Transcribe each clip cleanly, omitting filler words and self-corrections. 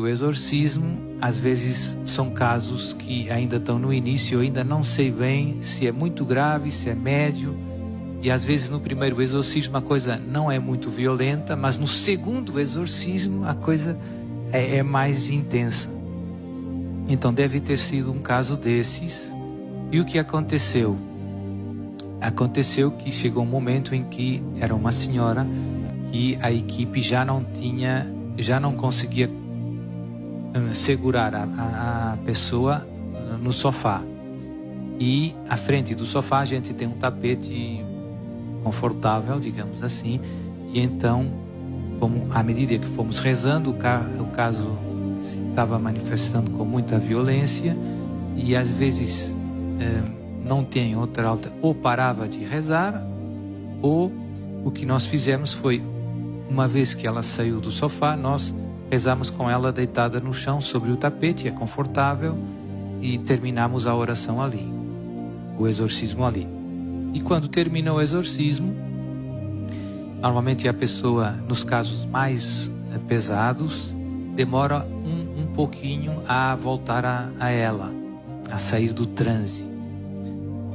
O exorcismo, às vezes, são casos que ainda estão no início, eu ainda não sei bem se é muito grave, se é médio. E às vezes no primeiro exorcismo a coisa não é muito violenta, mas no segundo exorcismo a coisa é mais intensa. Então deve ter sido um caso desses. E o que aconteceu? Aconteceu que chegou um momento em que era uma senhora que a equipe já não conseguia segurar a pessoa no sofá. E à frente do sofá a gente tem um tapete confortável, digamos assim. E então, à medida que fomos rezando, o caso se estava manifestando com muita violência. E às vezes não tem outra alternativa, ou parava de rezar, ou o que nós fizemos foi, uma vez que ela saiu do sofá, nós rezamos com ela deitada no chão sobre o tapete, é confortável, e terminamos a oração ali, o exorcismo ali. E quando termina o exorcismo, normalmente a pessoa, nos casos mais pesados, demora um pouquinho a voltar a ela, a sair do transe.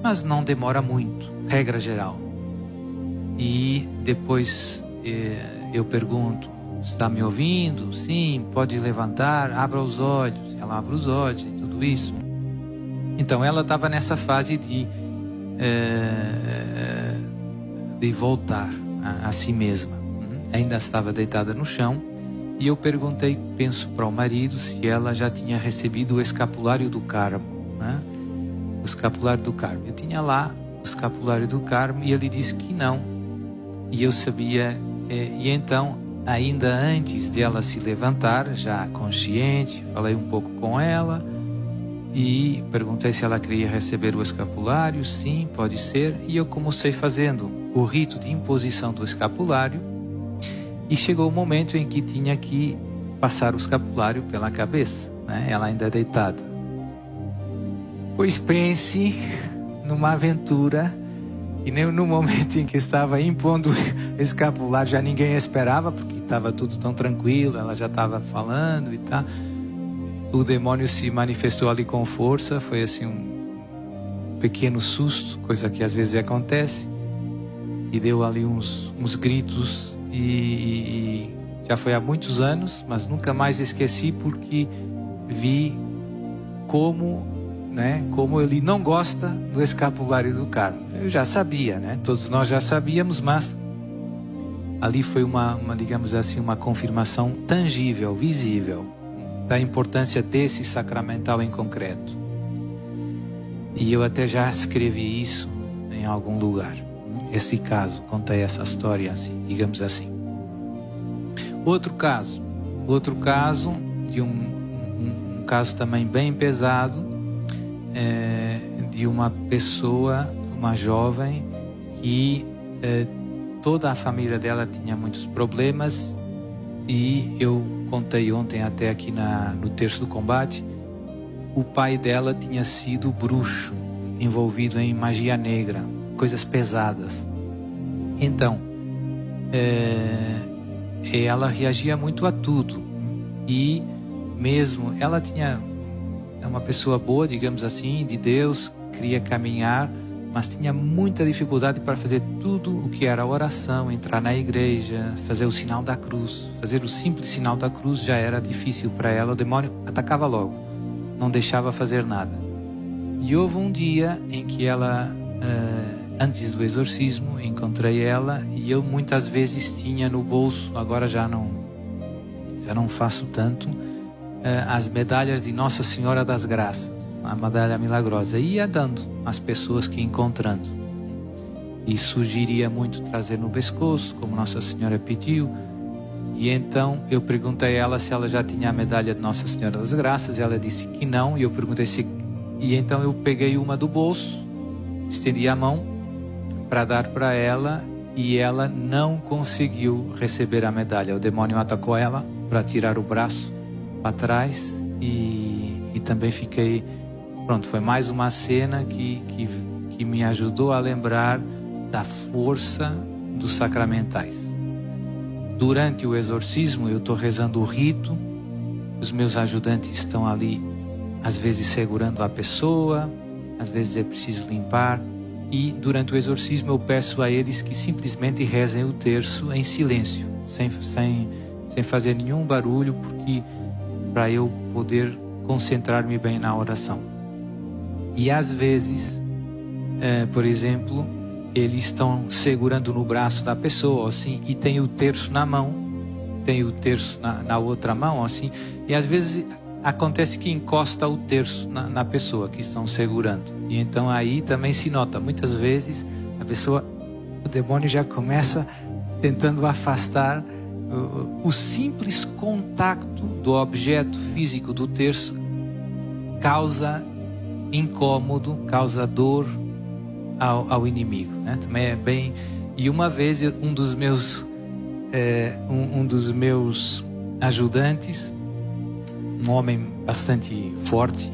Mas não demora muito, regra geral. E depois eu pergunto: está me ouvindo? Sim, pode levantar, abra os olhos. Ela abre os olhos e tudo isso. Então ela estava nessa fase de voltar a si mesma. Ainda estava deitada no chão. E eu perguntei, penso para o marido, se ela já tinha recebido o escapulário do Carmo, né? O escapulário do Carmo. Eu tinha lá o escapulário do Carmo e ele disse que não. E eu sabia, e então, ainda antes de ela se levantar, já consciente, falei um pouco com ela e perguntei se ela queria receber o escapulário. Sim, pode ser. E eu comecei fazendo o rito de imposição do escapulário e chegou o momento em que tinha que passar o escapulário pela cabeça, né? Ela ainda deitada. Pois pense numa aventura, e nem no momento em que estava impondo o escapulário já ninguém esperava, porque estava tudo tão tranquilo, ela já estava falando e tal. O demônio se manifestou ali com força, foi assim um pequeno susto, coisa que às vezes acontece, e deu ali uns gritos, e já foi há muitos anos, mas nunca mais esqueci, porque vi como ele não gosta do escapulário do Carmo. Eu já sabia, né? Todos nós já sabíamos, mas ali foi digamos assim, uma confirmação tangível, visível, da importância desse sacramental em concreto. E eu até já escrevi isso em algum lugar. Esse caso, contei essa história assim, digamos assim. Outro caso de um caso também bem pesado, de uma pessoa, uma jovem, que toda a família dela tinha muitos problemas, e eu contei ontem até aqui no Terço do Combate, o pai dela tinha sido bruxo, envolvido em magia negra, coisas pesadas. Então, ela reagia muito a tudo, e mesmo ela é uma pessoa boa, digamos assim, de Deus, queria caminhar, mas tinha muita dificuldade para fazer tudo o que era oração, entrar na igreja, fazer o sinal da cruz. Fazer o simples sinal da cruz já era difícil para ela, o demônio atacava logo, não deixava fazer nada. E houve um dia em que ela, antes do exorcismo, encontrei ela, e eu muitas vezes tinha no bolso, agora já não faço tanto, as medalhas de Nossa Senhora das Graças, a medalha milagrosa, e ia dando às pessoas que ia encontrando. E sugeria muito trazer no pescoço, como Nossa Senhora pediu. E então eu perguntei a ela se ela já tinha a medalha de Nossa Senhora das Graças, e ela disse que não. E eu perguntei e então eu peguei uma do bolso, estendi a mão para dar para ela, e ela não conseguiu receber a medalha. O demônio atacou ela para tirar o braço para trás, e também fiquei... Pronto, foi mais uma cena que me ajudou a lembrar da força dos sacramentais. Durante o exorcismo eu estou rezando o rito, os meus ajudantes estão ali, às vezes segurando a pessoa, às vezes é preciso limpar. E durante o exorcismo eu peço a eles que simplesmente rezem o terço em silêncio, sem fazer nenhum barulho, porque para eu poder concentrar-me bem na oração. E às vezes, por exemplo, eles estão segurando no braço da pessoa, assim, e tem o terço na mão, tem o terço na outra mão, assim, e às vezes acontece que encosta o terço na pessoa que estão segurando. E então aí também se nota, muitas vezes o demônio já começa tentando afastar. O simples contato do objeto físico do terço causa incômodo, causa dor ao inimigo, né? Também é bem. E uma vez um dos meus ajudantes, um homem bastante forte,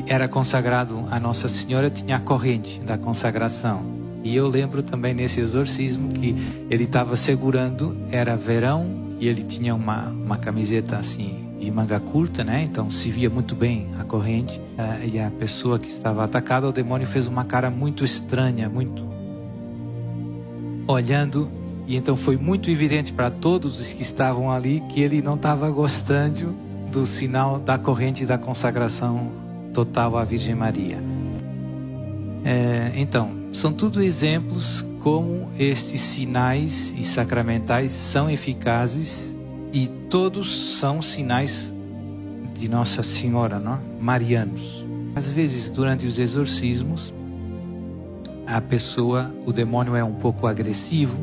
era consagrado a Nossa Senhora, tinha a corrente da consagração. E eu lembro também nesse exorcismo que ele estava segurando, era verão, e ele tinha uma camiseta assim de manga curta, né? Então se via muito bem a corrente. E a pessoa que estava atacada, o demônio fez uma cara muito estranha, muito olhando. E então foi muito evidente para todos os que estavam ali que ele não estava gostando do sinal da corrente da consagração total à Virgem Maria. Então, são tudo exemplos como estes sinais e sacramentais são eficazes, e todos são sinais de Nossa Senhora, não? Marianos. Às vezes, durante os exorcismos, o demônio é um pouco agressivo,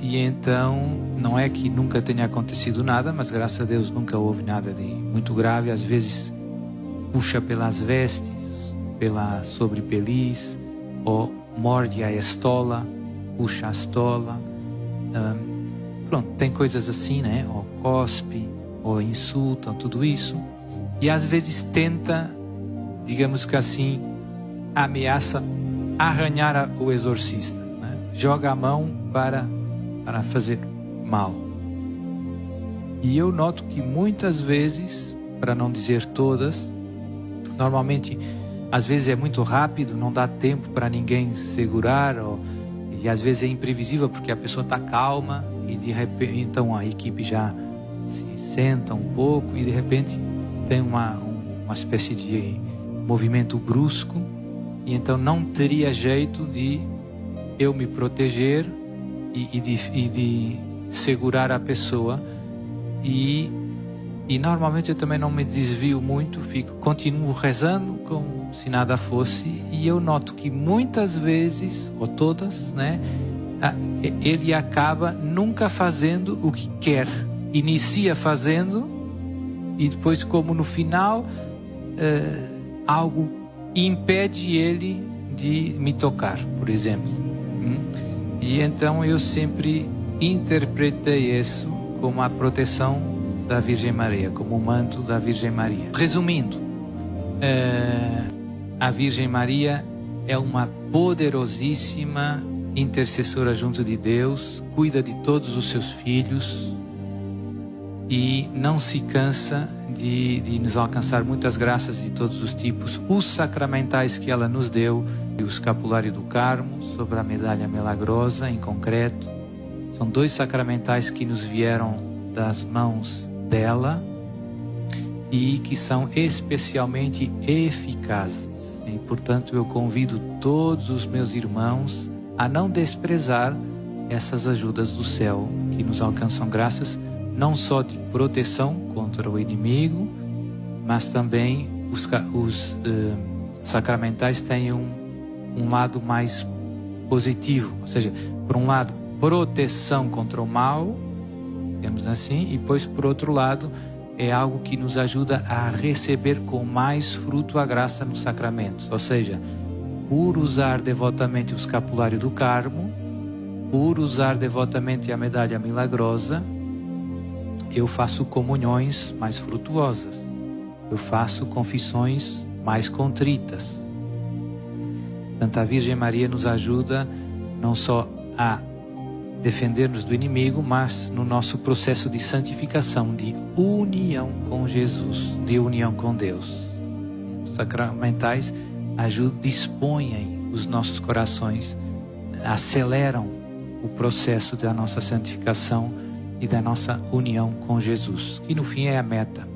e então não é que nunca tenha acontecido nada, mas graças a Deus nunca houve nada de muito grave. Às vezes puxa pelas vestes, pela sobrepeliz, ou morde a estola, puxa a estola, pronto, tem coisas assim, né? Ou cospe, ou insultam, tudo isso. E às vezes tenta, digamos que assim, ameaça arranhar o exorcista, né? Joga a mão para fazer mal. E eu noto que muitas vezes, para não dizer todas, normalmente, às vezes é muito rápido, não dá tempo para ninguém segurar, e às vezes é imprevisível porque a pessoa está calma e de repente, então a equipe já se senta um pouco e de repente tem uma espécie de movimento brusco, e então não teria jeito de eu me proteger e de segurar a pessoa, e normalmente eu também não me desvio muito, continuo rezando como se nada fosse, e eu noto que muitas vezes, ou todas, né, ele acaba nunca fazendo o que quer, inicia fazendo, e depois, como no final, algo impede ele de me tocar, por exemplo. E então eu sempre interpretei isso como a proteção da Virgem Maria, como o manto da Virgem Maria. Resumindo, a Virgem Maria é uma poderosíssima intercessora junto de Deus, cuida de todos os seus filhos e não se cansa de nos alcançar muitas graças de todos os tipos. Os sacramentais que ela nos deu, o escapulário do Carmo, sobre a medalha milagrosa em concreto, são 2 sacramentais que nos vieram das mãos dela e que são especialmente eficazes. E, portanto, eu convido todos os meus irmãos a não desprezar essas ajudas do céu que nos alcançam graças, não só de proteção contra o inimigo, mas também os sacramentais têm um lado mais positivo, ou seja, por um lado, proteção contra o mal, digamos assim, e depois, por outro lado, é algo que nos ajuda a receber com mais fruto a graça nos sacramentos. Ou seja, por usar devotamente o escapulário do Carmo, por usar devotamente a medalha milagrosa, eu faço comunhões mais frutuosas, eu faço confissões mais contritas. Portanto, a Virgem Maria nos ajuda não só a defender-nos do inimigo, mas no nosso processo de santificação, de união com Jesus, de união com Deus. Os sacramentais dispõem os nossos corações, aceleram o processo da nossa santificação e da nossa união com Jesus, que no fim é a meta.